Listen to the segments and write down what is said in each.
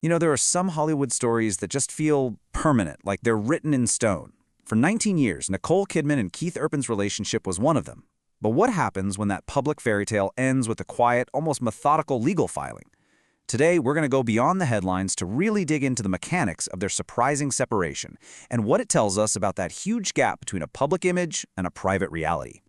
There are some Hollywood stories that just feel permanent, like they're written in stone. For 19 years, Nicole Kidman and Keith Urban's relationship was one of them. But what happens when that public fairy tale ends with a quiet, almost methodical legal filing? Today, we're going to go beyond the headlines to really dig into the mechanics of their surprising separation and what it tells us about that huge gap between a public image and a private reality.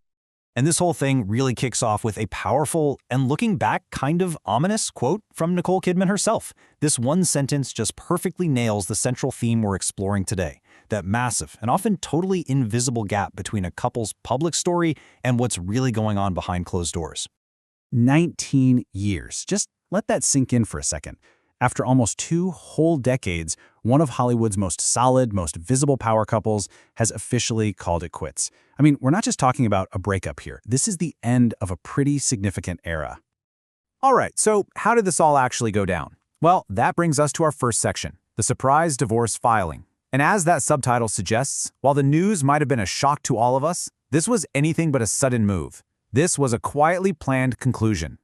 And this whole thing really kicks off with a powerful and, looking back, kind of ominous quote from Nicole Kidman herself. This one sentence just perfectly nails the central theme we're exploring today, that massive and often totally invisible gap between a couple's public story and what's really going on behind closed doors. 19 years. Just let that sink in for a second. After almost 2 whole decades, one of Hollywood's most solid, most visible power couples has officially called it quits. I mean, we're not just talking about a breakup here. This is the end of a pretty significant era. All right, so how did this all actually go down? Well, that brings us to our first section, the surprise divorce filing. And as that subtitle suggests, while the news might have been a shock to all of us, this was anything but a sudden move. This was a quietly planned conclusion.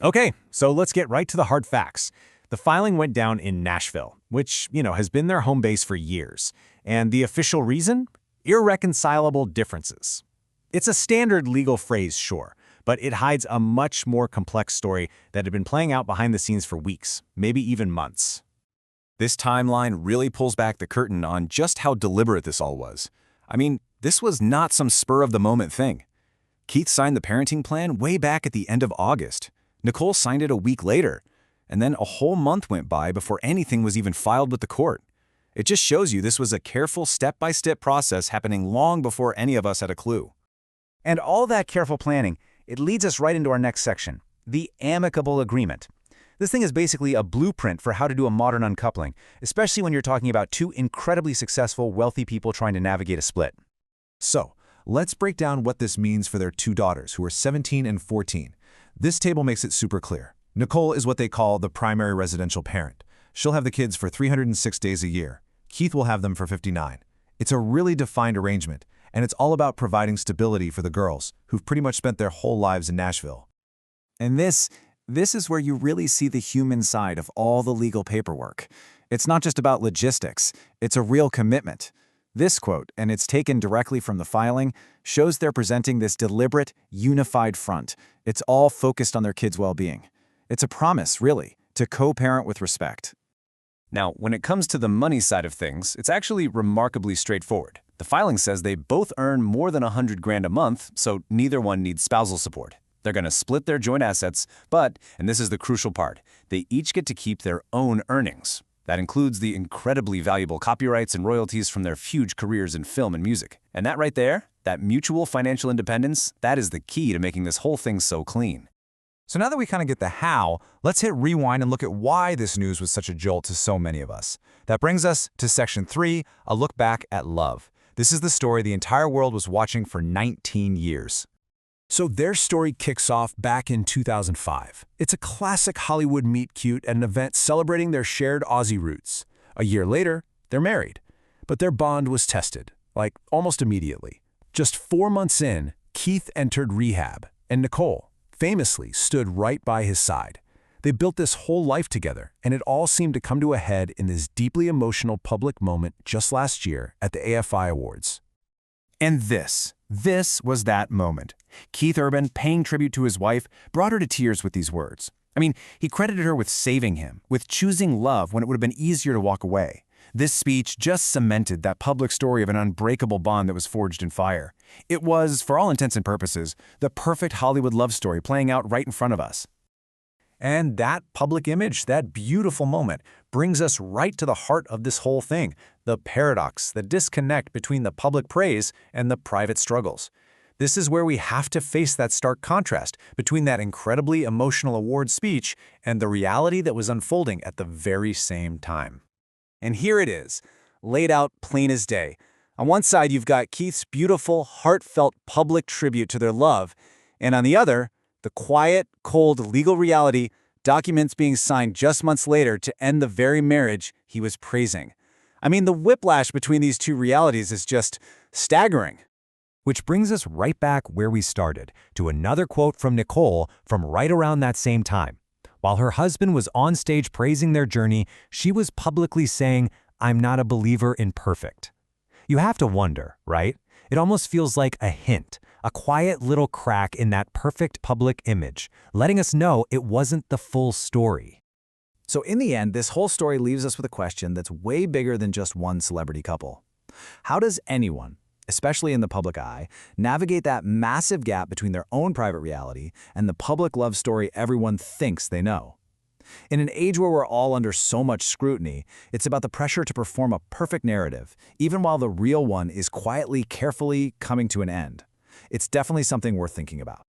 Okay, so let's get right to the hard facts. The filing went down in Nashville, which, has been their home base for years. And the official reason? Irreconcilable differences. It's a standard legal phrase, sure, but it hides a much more complex story that had been playing out behind the scenes for weeks, maybe even months. This timeline really pulls back the curtain on just how deliberate this all was. I mean, this was not some spur-of-the-moment thing. Keith signed the parenting plan way back at the end of August. Nicole signed it a week later. And then a whole month went by before anything was even filed with the court. It just shows you this was a careful step-by-step process happening long before any of us had a clue. And all that careful planning, it leads us right into our next section, the Amicable Agreement. This thing is basically a blueprint for how to do a modern uncoupling, especially when you're talking about 2 incredibly successful, wealthy people trying to navigate a split. So, let's break down what this means for their 2 daughters, who are 17 and 14. This table makes it super clear. Nicole is what they call the primary residential parent. She'll have the kids for 306 days a year. Keith will have them for 59. It's a really defined arrangement, and it's all about providing stability for the girls, who've pretty much spent their whole lives in Nashville. And this is where you really see the human side of all the legal paperwork. It's not just about logistics, it's a real commitment. This quote, and it's taken directly from the filing, shows they're presenting this deliberate, unified front. It's all focused on their kids' well-being. It's a promise, really, to co-parent with respect. Now, when it comes to the money side of things, it's actually remarkably straightforward. The filing says they both earn more than $100,000 a month, so neither one needs spousal support. They're going to split their joint assets, but, and this is the crucial part, they each get to keep their own earnings. That includes the incredibly valuable copyrights and royalties from their huge careers in film and music. And that right there, that mutual financial independence, that is the key to making this whole thing so clean. So now that we kind of get the how, let's hit rewind and look at why this news was such a jolt to so many of us. That brings us to Section 3, a look back at love. This is the story the entire world was watching for 19 years. So their story kicks off back in 2005. It's a classic Hollywood meet-cute at an event celebrating their shared Aussie roots. A year later, they're married. But their bond was tested, like almost immediately. Just 4 months in, Keith entered rehab, and Nicole famously stood right by his side. They built this whole life together, and it all seemed to come to a head in this deeply emotional public moment just last year at the AFI Awards. And this was that moment. Keith Urban, paying tribute to his wife, brought her to tears with these words. I mean, he credited her with saving him, with choosing love when it would have been easier to walk away. This speech just cemented that public story of an unbreakable bond that was forged in fire. It was, for all intents and purposes, the perfect Hollywood love story playing out right in front of us. And that public image, that beautiful moment, brings us right to the heart of this whole thing, the paradox, the disconnect between the public praise and the private struggles. This is where we have to face that stark contrast between that incredibly emotional award speech and the reality that was unfolding at the very same time. And here it is, laid out plain as day. On one side, you've got Keith's beautiful, heartfelt public tribute to their love, and on the other, the quiet, cold legal reality, documents being signed just months later to end the very marriage he was praising. I mean, the whiplash between these two realities is just staggering. Which brings us right back where we started, to another quote from Nicole from right around that same time. While her husband was on stage praising their journey, she was publicly saying, "I'm not a believer in perfect." You have to wonder, right? It almost feels like a hint, a quiet little crack in that perfect public image, letting us know it wasn't the full story. So in the end, this whole story leaves us with a question that's way bigger than just one celebrity couple. How does anyone, especially in the public eye, navigate that massive gap between their own private reality and the public love story everyone thinks they know? In an age where we're all under so much scrutiny, it's about the pressure to perform a perfect narrative, even while the real one is quietly, carefully coming to an end. It's definitely something worth thinking about.